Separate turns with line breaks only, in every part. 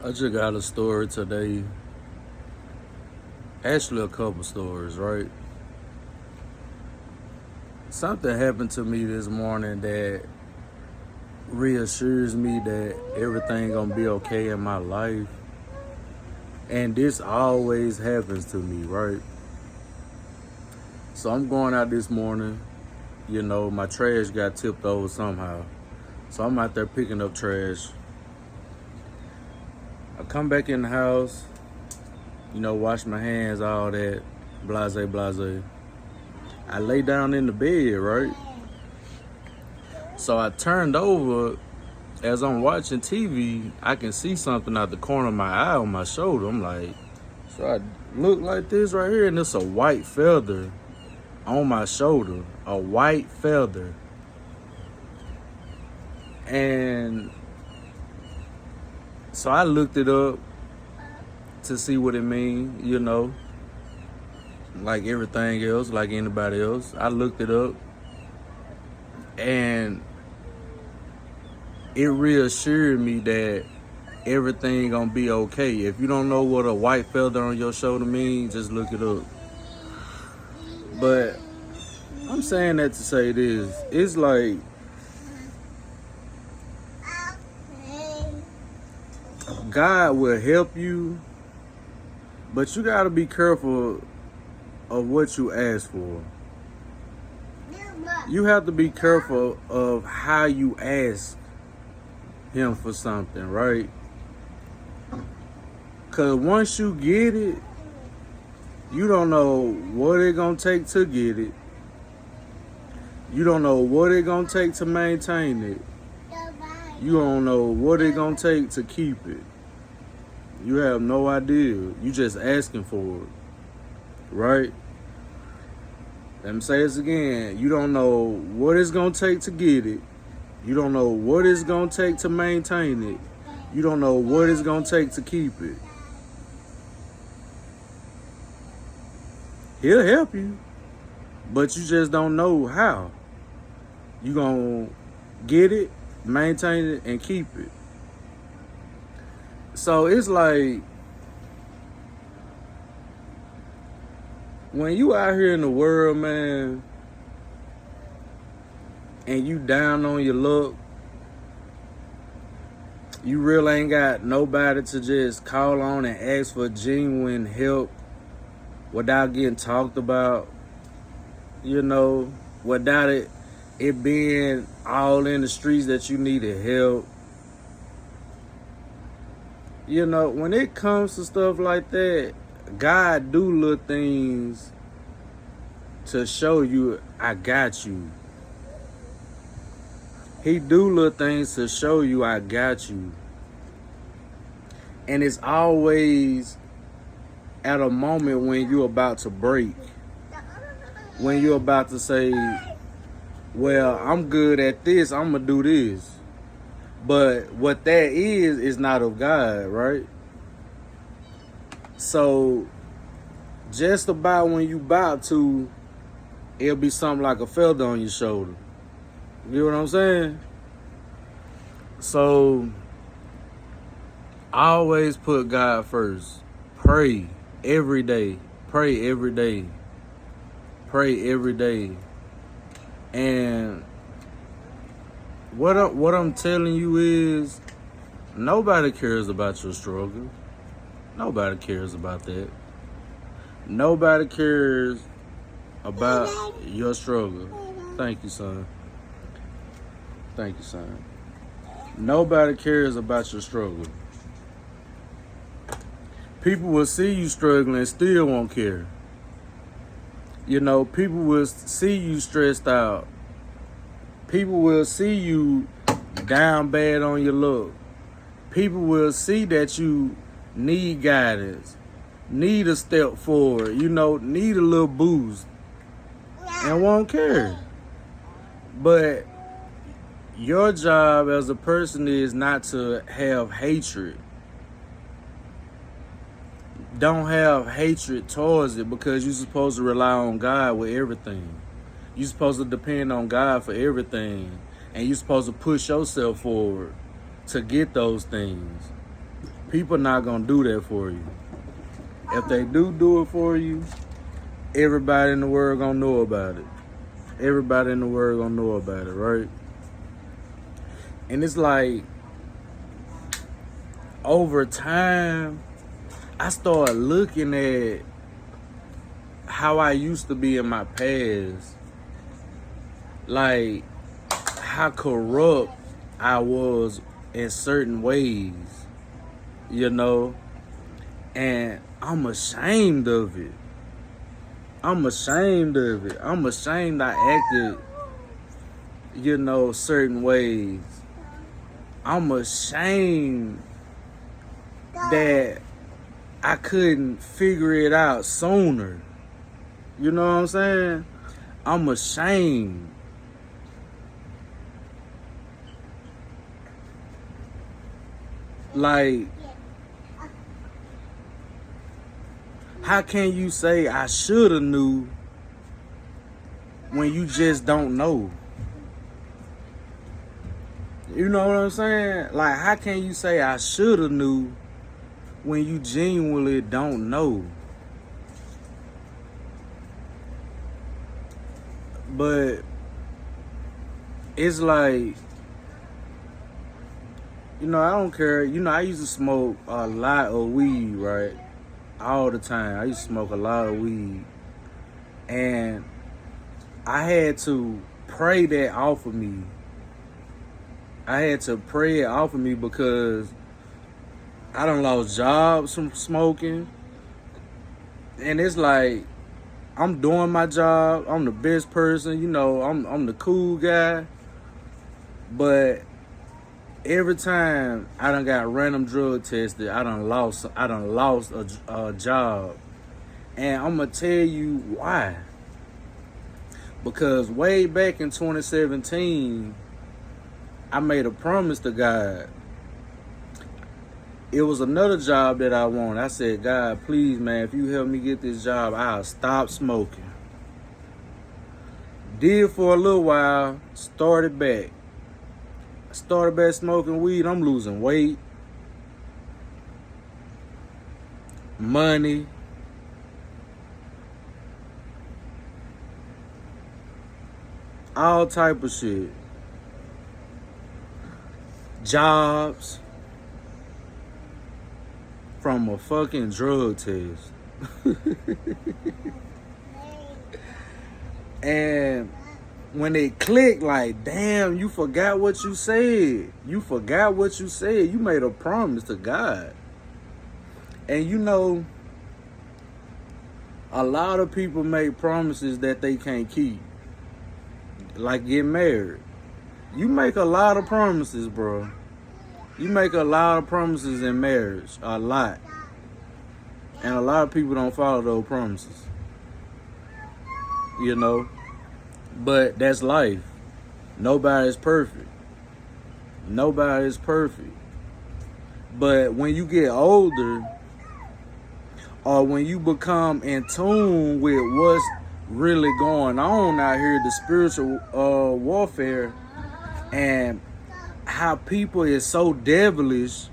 I just got a story today. Actually, a couple stories, right? Something happened to me this morning that reassures me that everything gonna be okay in my life. And this always happens to me, right? So I'm going out this morning. My trash got tipped over somehow. So I'm out there picking up trash. I come back in the house, wash my hands, all that, blase, blase. I lay down in the bed, right? So I turned over. As I'm watching TV, I can see something out the corner of my eye on my shoulder. I'm like, so I look like this right here, and it's a white feather on my shoulder. A white feather. And so I looked it up to see what it means, like everything else, like anybody else. I looked it up, and it reassured me that everything gonna be okay. If you don't know what a white feather on your shoulder means, just look it up. But I'm saying that to say this. It's like God will help you, but you gotta be careful of what you ask for. You have to be careful of how you ask him for something, right? Cause once you get it, you don't know what it gonna take to get it. You don't know what it gonna take to maintain it. You don't know what it gonna take to keep it. You have no idea. You just asking for it, right? Let me say this again. You don't know what it's gonna take to get it. You don't know what it's gonna take to maintain it. You don't know what it's gonna take to keep it. He'll help you, but you just don't know how. You gonna get it, maintain it, and keep it. So it's like when you out here in the world, man, and you down on your luck, you really ain't got nobody to just call on and ask for genuine help without getting talked about, without it being all in the streets that you needed help. When it comes to stuff like that, God do little things to show you, I got you. He do little things to show you, I got you. And it's always at a moment when you're about to break. When you're about to say, well, I'm good at this, I'm going to do this. But what that is not of God, right? So just about when you about to, it'll be something like a feather on your shoulder. You know what I'm saying? So always put God first. Pray every day. Pray every day. Pray every day. And what I'm telling you is, nobody cares about your struggle. Nobody cares about that. Nobody cares about your struggle. Thank you, son. Thank you, son. Nobody cares about your struggle. People will see you struggling and still won't care. People will see you stressed out. People will see you down bad on your luck. People will see that you need guidance, need a step forward, need a little boost, and won't care. But your job as a person is not to have hatred. Don't have hatred towards it, because you're supposed to rely on God with everything. You're supposed to depend on God for everything. And you're supposed to push yourself forward to get those things. People not gonna do that for you. If they do it for you, everybody in the world gonna know about it. Everybody in the world gonna know about it, right? And it's like, over time, I started looking at how I used to be in my past. Like, how corrupt I was in certain ways, you know? And I'm ashamed of it. I'm ashamed of it. I'm ashamed I acted, you know, certain ways. I'm ashamed that I couldn't figure it out sooner. You know what I'm saying? I'm ashamed. Like, how can you say I shoulda knew when you just don't know? You know what I'm saying? Like, how can you say I shoulda knew when you genuinely don't know? But it's like, you know, I don't care. You know, I used to smoke a lot of weed, right? All the time. I used to smoke a lot of weed. And I had to pray that off of me. I had to pray it off of me because I done lost jobs from smoking. And it's like, I'm doing my job. I'm the best person. You know, I'm the cool guy. But every time I done got random drug tested, I done lost a job. And I'm going to tell you why. Because way back in 2017, I made a promise to God. It was another job that I wanted. I said, God, please, man, if you help me get this job, I'll stop smoking. Did for a little while, started back. Started back smoking weed. I'm losing weight, money, all type of shit. Jobs from a fucking drug test. And when it clicked, like, damn, you forgot what you said. You forgot what you said. You made a promise to God. And you know, a lot of people make promises that they can't keep. Like get married. You make a lot of promises, bro. You make a lot of promises in marriage. A lot. And a lot of people don't follow those promises. You know? But that's life. Nobody's perfect. Nobody's perfect. But when you get older, or when you become in tune with what's really going on out here, the spiritual warfare, and how people is so devilish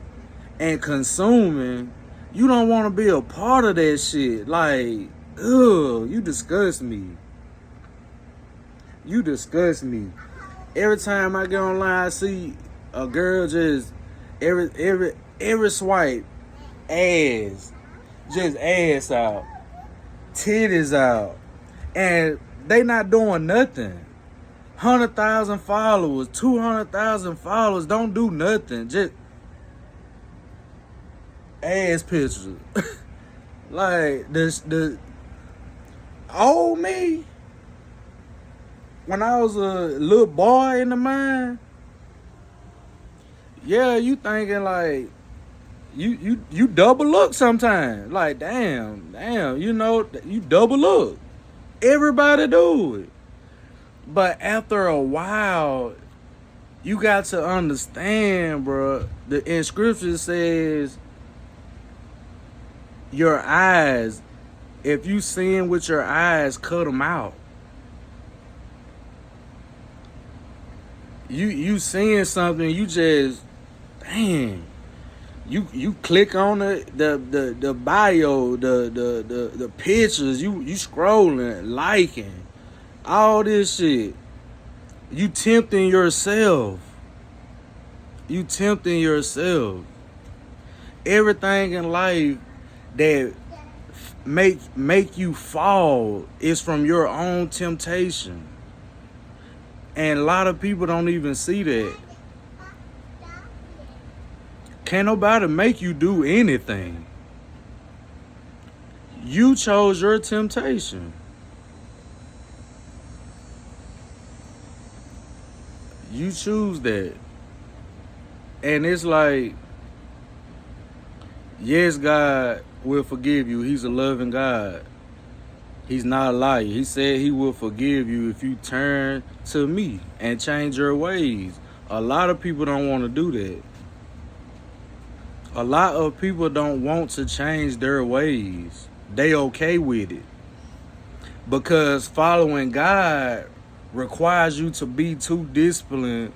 and consuming, you don't want to be a part of that shit. Like, ugh, you disgust me. You disgust me. Every time I get online, I see a girl just every swipe, ass, just ass out, titties out, and they not doing nothing. 100,000 followers, 200,000 followers, don't do nothing. Just ass pictures. Like the old me. When I was a little boy in the mind, yeah, you thinking like you double look sometimes. Like damn, you know, you double look. Everybody do it. But after a while, you got to understand, bro. In scripture says, your eyes, if you sin with your eyes, cut them out. You seeing something, you just, dang, You click on the bio, the pictures, you scrolling, liking, all this shit. You tempting yourself. You tempting yourself. Everything in life that make you fall is from your own temptation. And a lot of people don't even see that. Can't nobody make you do anything. You chose your temptation. You choose that. And it's like, yes, God will forgive you. He's a loving God. He's not a liar. He said he will forgive you if you turn to me and change your ways. A lot of people don't want to do that. A lot of people don't want to change their ways. They okay with it. Because following God requires you to be too disciplined,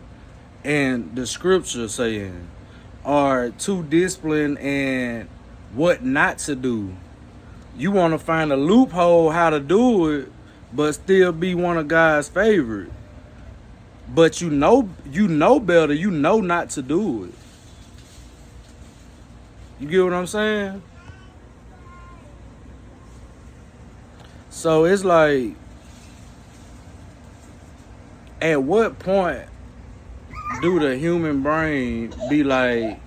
and the scripture saying, or too disciplined and what not to do. You want to find a loophole how to do it, but still be one of God's favorite. But you know better. You know not to do it. You get what I'm saying? So it's like, at what point do the human brain be like,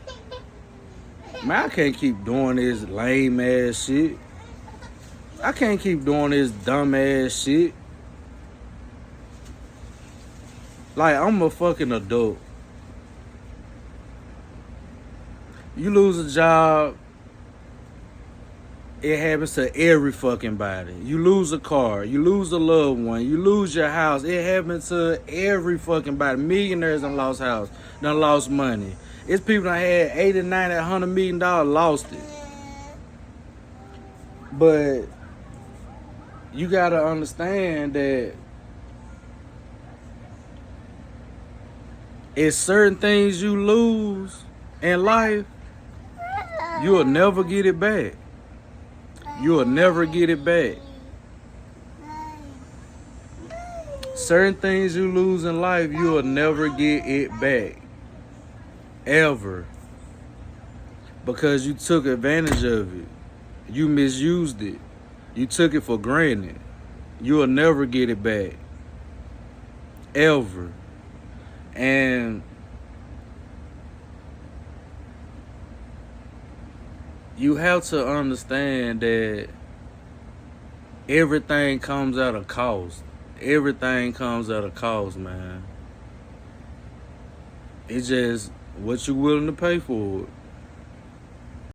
man, I can't keep doing this lame ass shit. I can't keep doing this dumb ass shit. Like, I'm a fucking adult. You lose a job, it happens to every fucking body. You lose a car, you lose a loved one, you lose your house, it happens to every fucking body. Millionaires done lost house, done lost money. It's people that had 80, 90, $100 million lost it. But you gotta understand that it's certain things you lose in life, you'll never get it back. You'll never get it back. Certain things you lose in life, you'll never get it back. Ever. Because you took advantage of it. You misused it. You took it for granted. You'll never get it back. Ever. And you have to understand that everything comes at a cost. Everything comes at a cost, man. It's just what you're willing to pay for it.